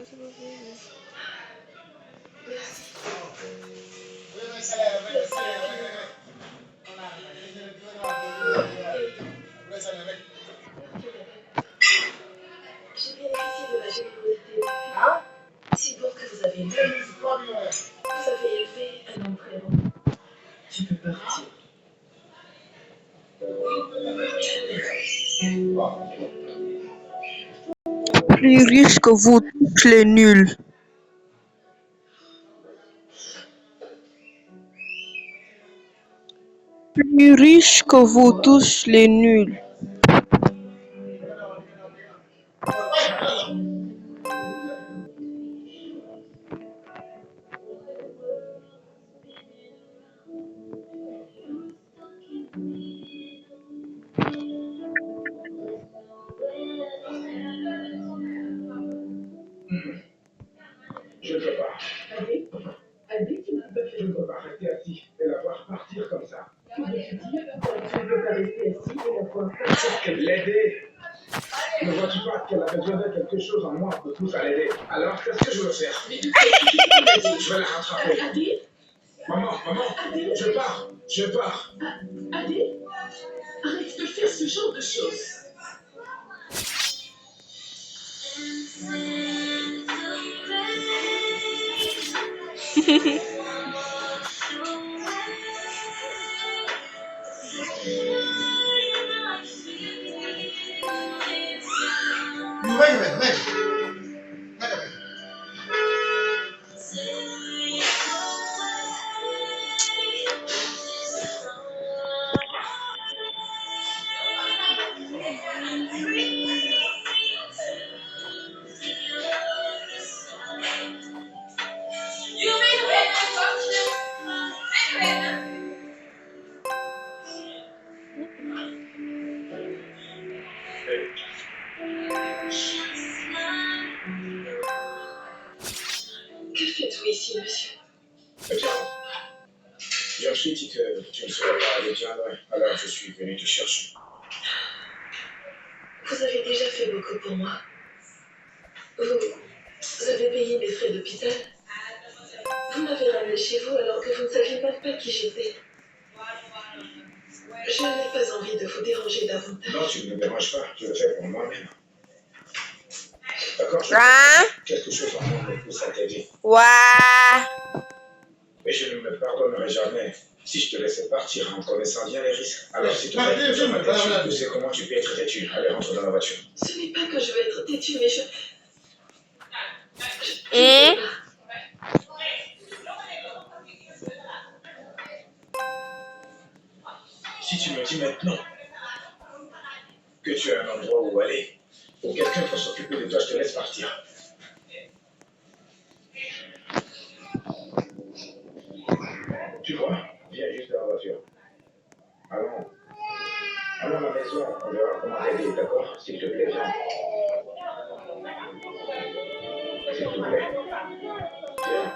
J'ai bénéficié de la générosité. Hein? Si pour que vous avez élevé, un homme très bon. Tu peux partir. Plus riche que vous tous les nuls. Plus riche que vous tous les nuls. Je ne peux pas. Adé, tu ne peux pas faire. Je ne peux pas rester assis et la voir partir comme ça. Que veux-tu dire? Tu ne peux pas rester assis et la voir partir. Sauf que l'aider. Ne vois-tu pas qu'elle a besoin de quelque chose en moi pour pousse à l'aider? Alors, qu'est-ce que je veux faire? Je vais la rattraper. Adé? Maman, Adé? Je pars. Adé? Arrête de faire ce genre de choses. Que faites-vous ici, monsieur? Eh bien, j'ai aussi dit que tu ne serais pas allé bien loin, alors je suis venu te chercher. Vous avez déjà fait beaucoup pour moi. Vous avez payé mes frais d'hôpital. Vous m'avez ramené chez vous alors que vous ne saviez même pas qui j'étais. Je n'ai pas envie de vous déranger davantage. Non, tu ne me déranges pas. Je le fais pour moi-même. D'accord, quelque chose en moi me pousse à t'aider. Mais je ne me pardonnerai jamais si je te laissais partir en connaissant bien les risques. Alors, s'il te plaît, tu sais comment tu peux être têtu. Allez, rentre dans la voiture. Ce n'est pas que je veux être têtu, mais je sais pas. Si tu me dis maintenant que tu as un endroit où aller, où quelqu'un peut s'occuper de toi, je te laisse partir. Tu vois, viens juste dans la voiture. Allons à la maison, on verra comment t'aider, d'accord? S'il te plaît, viens. S'il te plaît. Viens.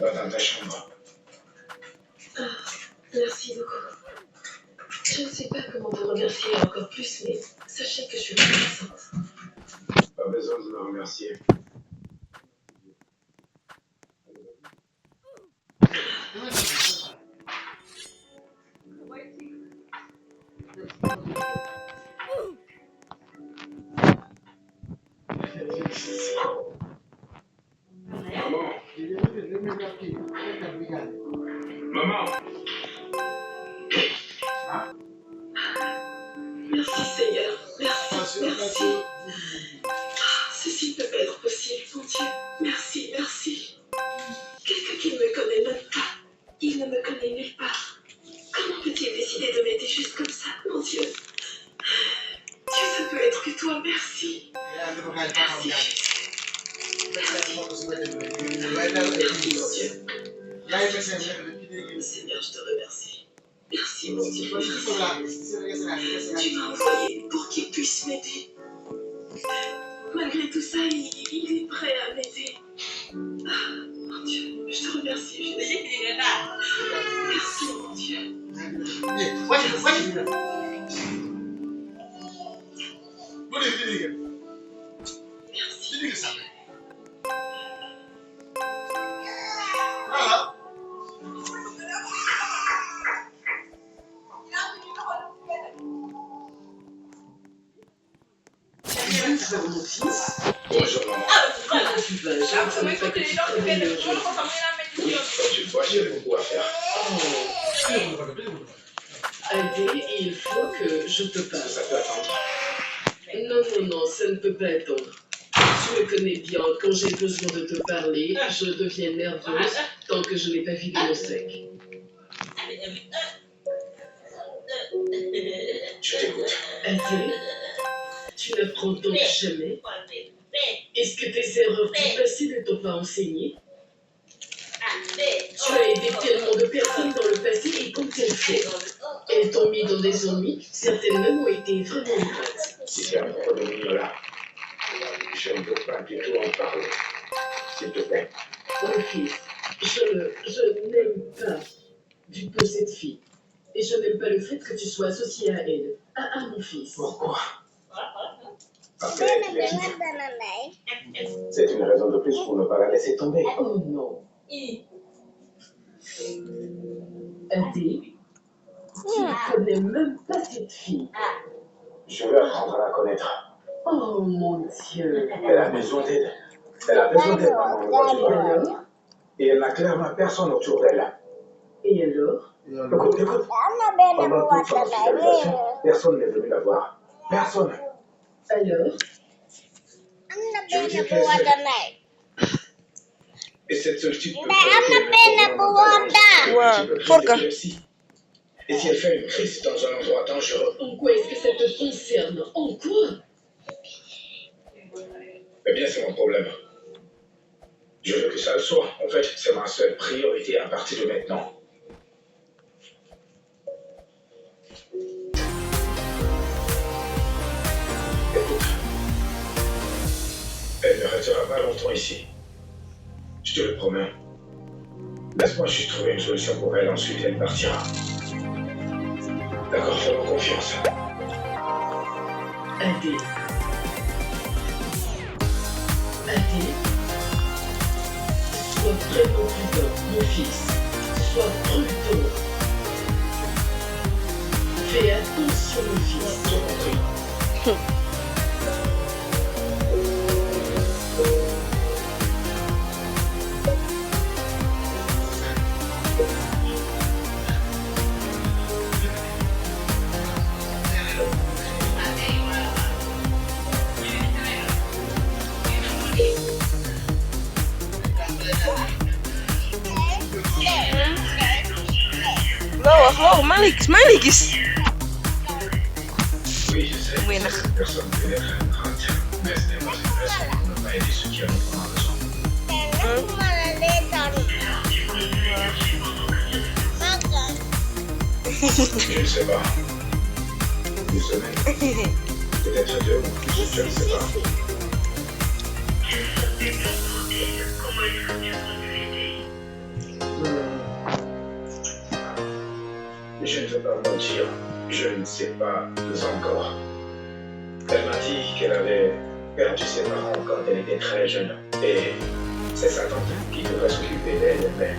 Va dans ta chambre. Merci beaucoup. Je ne sais pas comment vous remercier encore plus, mais sachez que je suis reconnaissante. Pas besoin de me remercier. Maman. Merci Seigneur. Merci. Ceci ne peut pas être possible, mon Dieu. Merci. Quelqu'un qui ne me connaît même pas. Il ne me connaît nulle part. Comment peut-il décider de m'aider juste comme ça, mon Dieu? Dieu, ça peut être que toi. Merci. Merci, Jésus. Merci, mon Dieu. Seigneur, je te remercie. Merci, mon Dieu. Tu m'as envoyé pour qu'il puisse m'aider. Malgré tout ça, il est prêt à m'aider. Mon Dieu, je te remercie, Jésus. Merci, mon Dieu. Merci. Bonjour, mon fils. Bonjour, maman. Comment tu vas? Je ne savais pas que tu travaillais aujourd'hui. Oui, comme tu le vois, j'ai beaucoup à faire. Adé, il faut que je te parle. Ça peut attendre. Non, ça ne peut pas attendre. Tu me connais bien, quand j'ai besoin de te parler, je deviens nerveuse tant que je n'ai pas vidé mon sec. Je t'écoute. Adé, tu n'apprends donc jamais? Est-ce que tes erreurs du passé ne t'ont pas enseigné? Tu as aidé tellement de personnes dans le passé et qu'ont elles fait? Elles t'ont mis dans des ennuis, certaines même ont été vraiment ingrates. Si c'est à propos de Mignola, je ne peux pas du tout en parler. S'il te plaît. Mon fils, je n'aime pas du tout cette fille. Et je n'aime pas le fait que tu sois associé à elle, à mon fils. Pourquoi? Parce qu'elle est petite. C'est une raison de plus pour ne pas la laisser tomber. Oh non. Adé, tu ne connais même pas cette fille. Je vais apprendre à la connaître. Oh mon Dieu. Elle a besoin d'aide. Elle a besoin d'aide, maman, vois-tu Et pas? alors? Et elle n'a clairement personne autour d'elle. Et alors? Écoute. Pendant toute son hospitalisation, personne n'est venu la voir. Personne. Alors? Je veux dire qu'elle est seule. Et cette solitude peut Porca. Et si elle fait une crise dans un endroit dangereux? En quoi est-ce que ça te concerne? En quoi? Eh bien, c'est mon problème. Je veux que ça le soit. En fait, c'est ma seule priorité à partir de maintenant. Écoute, elle ne restera pas longtemps ici. Je te le promets. Laisse-moi juste trouver une solution pour elle, ensuite elle partira. D'accord, fais-moi confiance. Adé. Adé. Sois vraiment prudent, mon fils. Sois prudent. Fais attention, mon fils. J'ai compris. Wow, Malik is. Oui, je sais. Winner. Personne ne peut être une crainte. Mais ce n'est pas une raison pour ne pas aider ceux qui en ont besoin. Je ne sais pas. Une semaine. Peut-être deux ou plus, je ne sais pas. vais pas mentir, je ne sais pas encore. Elle m'a dit qu'elle avait perdu ses parents quand elle était très jeune. Et c'est sa tante qui devrait s'occuper d'elle. Mais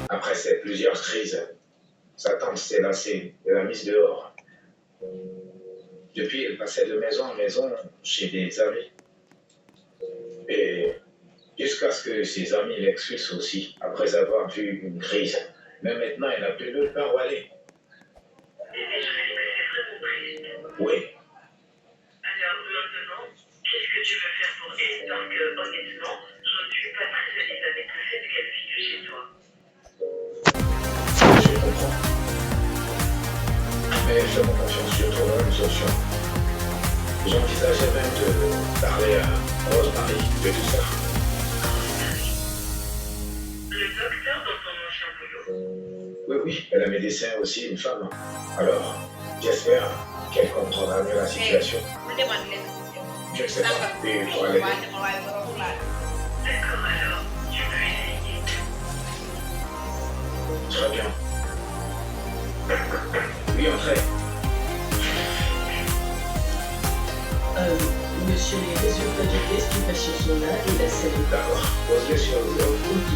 après ces plusieurs crises, sa tante s'est lassée et l'a mise dehors. Depuis, elle passait de maison en maison chez des amis. Et jusqu'à ce que ses amis l'expulsent aussi, après avoir vu une crise. Mais maintenant, elle n'a plus nulle part où aller. Et je sais que c'est vraiment triste. Oui, Alors maintenant, qu'est-ce que tu veux faire pour elle? Parce que honnêtement, je ne suis pas très à l'aise avec le fait qu'elle vive chez toi. je comprends. Mais fais-moi confiance, je trouverai une solution. J'envisageais même de parler à Rosemary de tout ça. Le docteur dans ton ancien boulot? Oui, elle est médecin aussi, une femme. Alors, j'espère qu'elle comprendra mieux la situation. Je ne sais pas, et il faudra l'aider. D'accord alors, tu peux essayer. Très bien. Oui, entrez. Monsieur, les résultats du test du patient sont là et la salle est D'accord. Posez sur le bureau. OK.